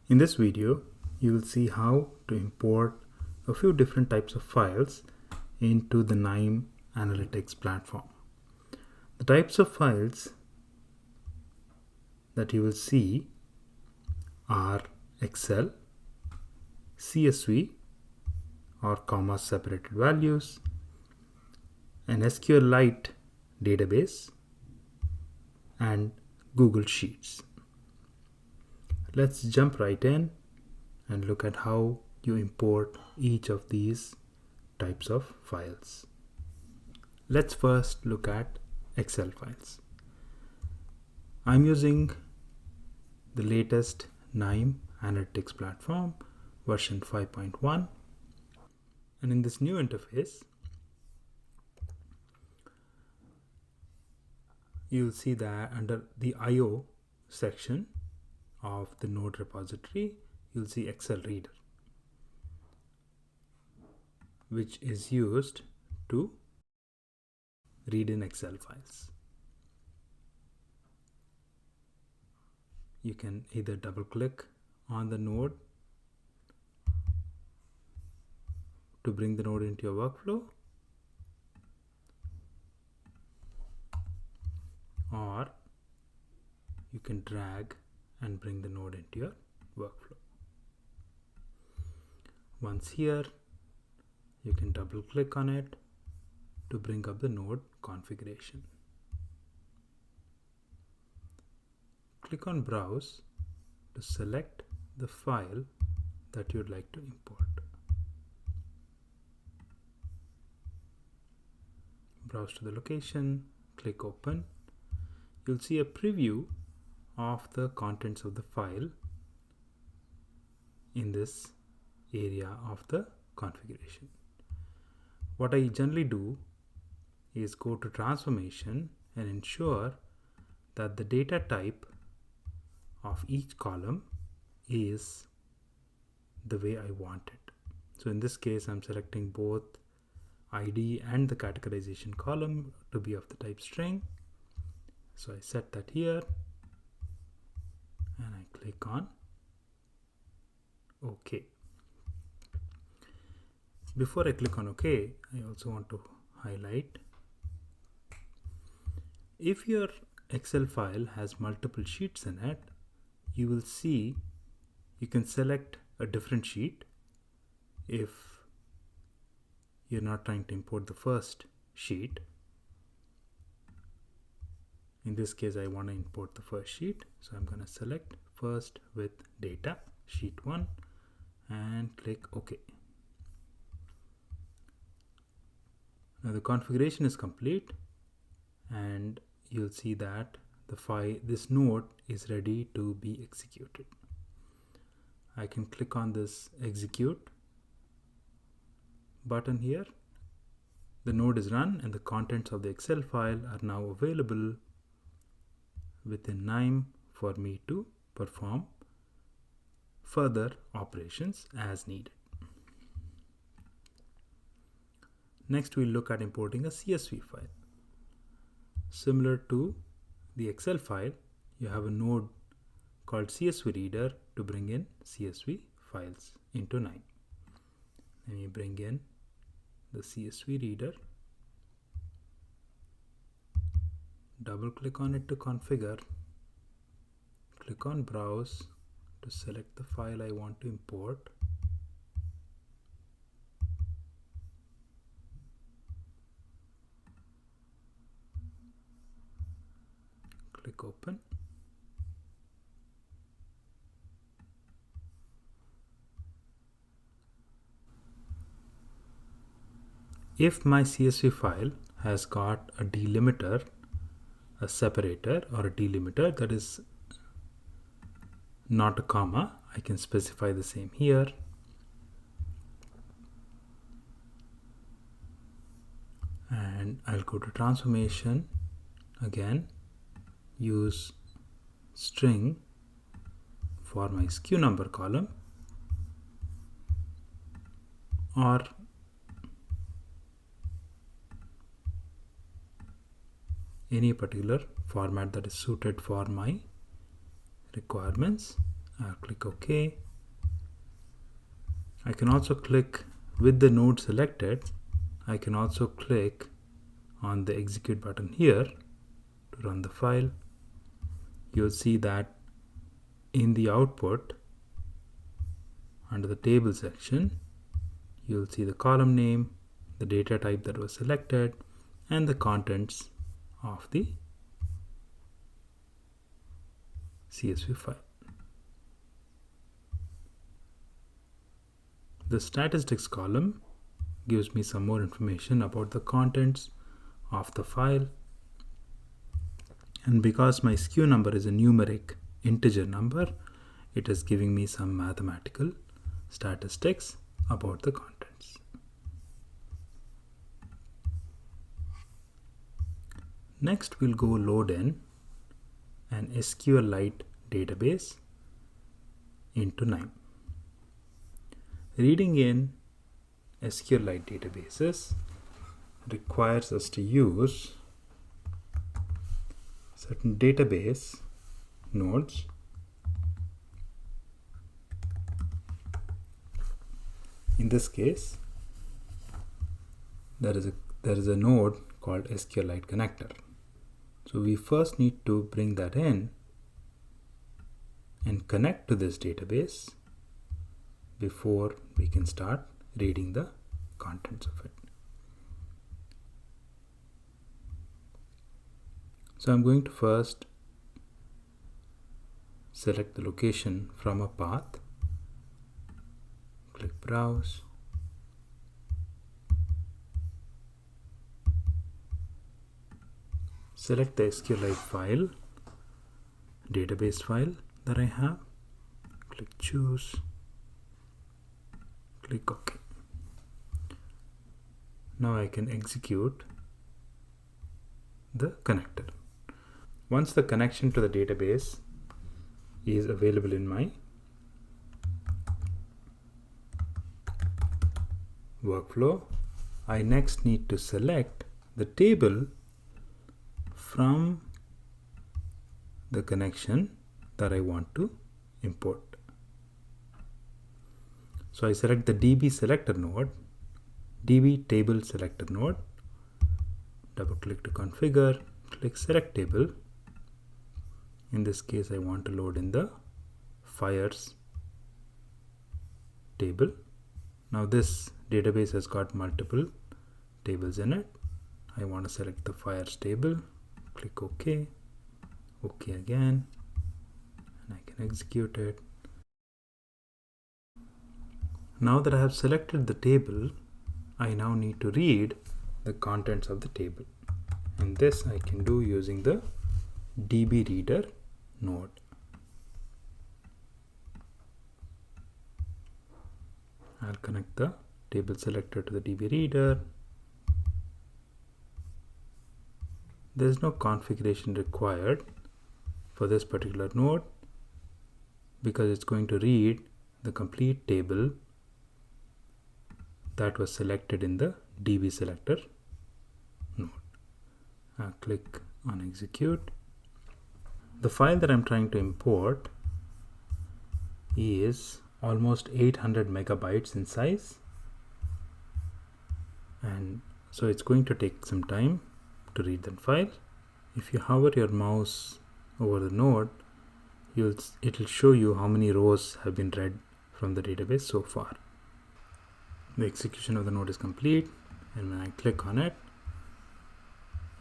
In this video, you will see how to import a few different types of files into the KNIME Analytics Platform. The types of files that you will see are Excel, CSV or comma separated values, an SQLITE database, and Google Sheets. Let's jump right in and look at how you import each of these types of files. Let's first look at Excel files. I'm using the latest KNIME Analytics Platform version 5.1, and in this new interface you'll see that under the IO section of the node repository, you'll see Excel Reader, which is used to read in Excel files. You can either double click on the node to bring the node into your workflow, or you can drag and bring the node into your workflow. Once here, you can double click on it to bring up the node configuration. Click on Browse to select the file that you'd like to import. Browse to the location, click Open. You'll see a preview of the contents of the file in this area of the configuration. What I generally do is go to Transformation and ensure that the data type of each column is the way I want it. So in this case, I'm selecting both ID and the categorization column to be of the type string. So I set that here and I click on OK. Before I click on OK, I also want to highlight, if your Excel file has multiple sheets in it, you will see you can select a different sheet if you're not trying to import the first sheet. In this case, I want to import the first sheet, so I'm going to select first with data, sheet 1, and click OK. Now the configuration is complete, and you'll see that this node is ready to be executed. I can click on this Execute button here. The node is run, and the contents of the Excel file are now available within KNIME for me to perform further operations as needed. Next, we'll look at importing a CSV file. Similar to the Excel file, you have a node called CSV Reader to bring in CSV files into KNIME. Let me bring in the CSV Reader. Double click on it to configure. Click on Browse to select the file I want to import. Click Open. If my CSV file has got a delimiter, a separator, or a delimiter that is not a comma, I can specify the same here. And I'll go to Transformation again, use string for my SKU number column, or any particular format that is suited for my requirements. I'll click OK. I can also click with the node selected. I can also click on the execute button here to run the file. You'll see that in the output under the table section, you'll see the column name, the data type that was selected, and the contents of the CSV file. The statistics column gives me some more information about the contents of the file. And because my SKU number is a numeric integer number, it is giving me some mathematical statistics about the contents. Next, we'll go load in an SQLITE database into KNIME. Reading in SQLITE databases requires us to use certain database nodes. In this case, there is a node called SQLITE connector. So we first need to bring that in and connect to this database before we can start reading the contents of it. So I'm going to first select the location from a path, click browse, select the SQLITE file, database file that I have, click choose, click OK. Now I can execute the connector. Once the connection to the database is available in my workflow, I next need to select the table from the connection that I want to import. So I select the DB selector node, DB table selector node, double click to configure, click select table. In this case, I want to load in the fires table. Now this database has got multiple tables in it. I want to select the fires table, click OK, OK again, and I can execute it. Now that I have selected the table, I now need to read the contents of the table. And this I can do using the DB reader node. I'll connect the table selector to the DB reader. There is no configuration required for this particular node because it's going to read the complete table that was selected in the DB selector node. I'll click on execute. The file that I'm trying to import is almost 800 megabytes in size, and so it's going to take some time to read that file. If you hover your mouse over the node, it'll show you how many rows have been read from the database so far. The execution of the node is complete, and when I click on it,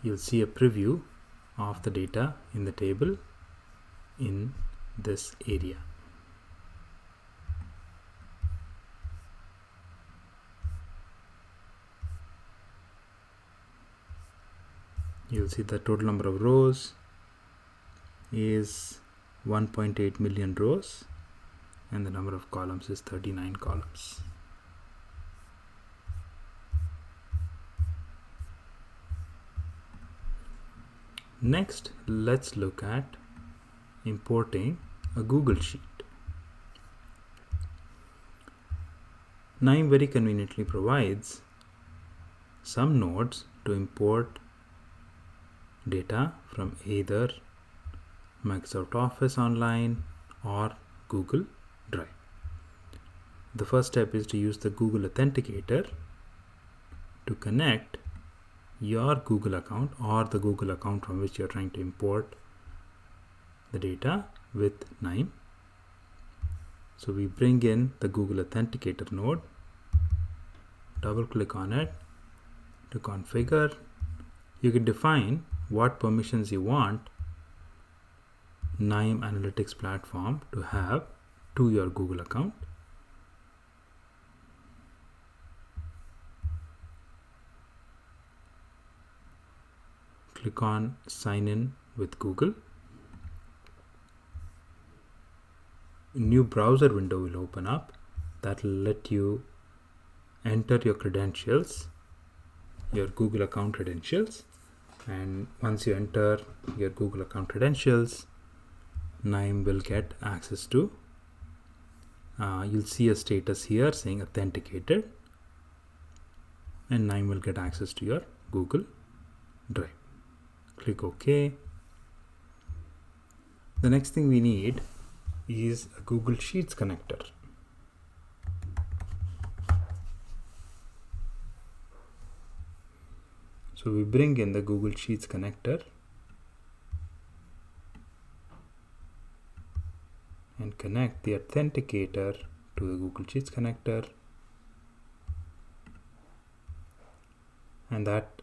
you'll see a preview of the data in the table in this area. You'll see the total number of rows is 1.8 million rows, and the number of columns is 39 columns. Next, let's look at importing a Google Sheet. KNIME very conveniently provides some nodes to import data from either Microsoft Office Online or Google Drive. The first step is to use the Google Authenticator to connect your Google account or the Google account from which you're trying to import the data with KNIME. So we bring in the Google Authenticator node, double click on it to configure. You can define what permissions you want KNIME Analytics Platform to have to your Google account. Click on sign in with Google. A new browser window will open up that will let you enter your credentials, your Google account credentials. And once you enter your Google account credentials, KNIME will get access to, you'll see a status here saying authenticated, and KNIME will get access to your Google Drive. Click OK. The next thing we need is a Google Sheets connector. So we bring in the Google Sheets connector and connect the authenticator to the Google Sheets connector, and that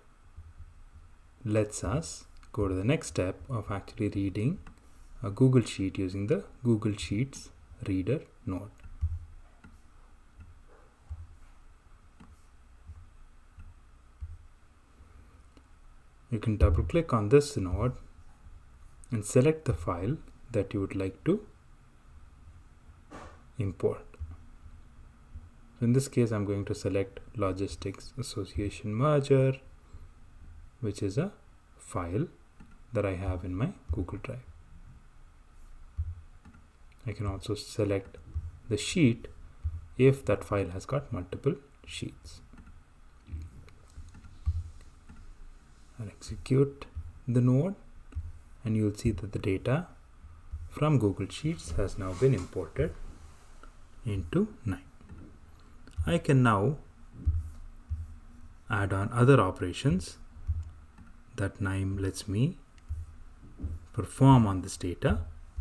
lets us go to the next step of actually reading a Google Sheet using the Google Sheets Reader node. You can double click on this node and select the file that you would like to import. So in this case, I'm going to select Logistics Association Merger, which is a file that I have in my Google Drive. I can also select the sheet if that file has got multiple sheets. I'll execute the node, and you'll see that the data from Google Sheets has now been imported into KNIME. I can now add on other operations that KNIME lets me perform on this data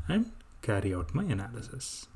and carry out my analysis.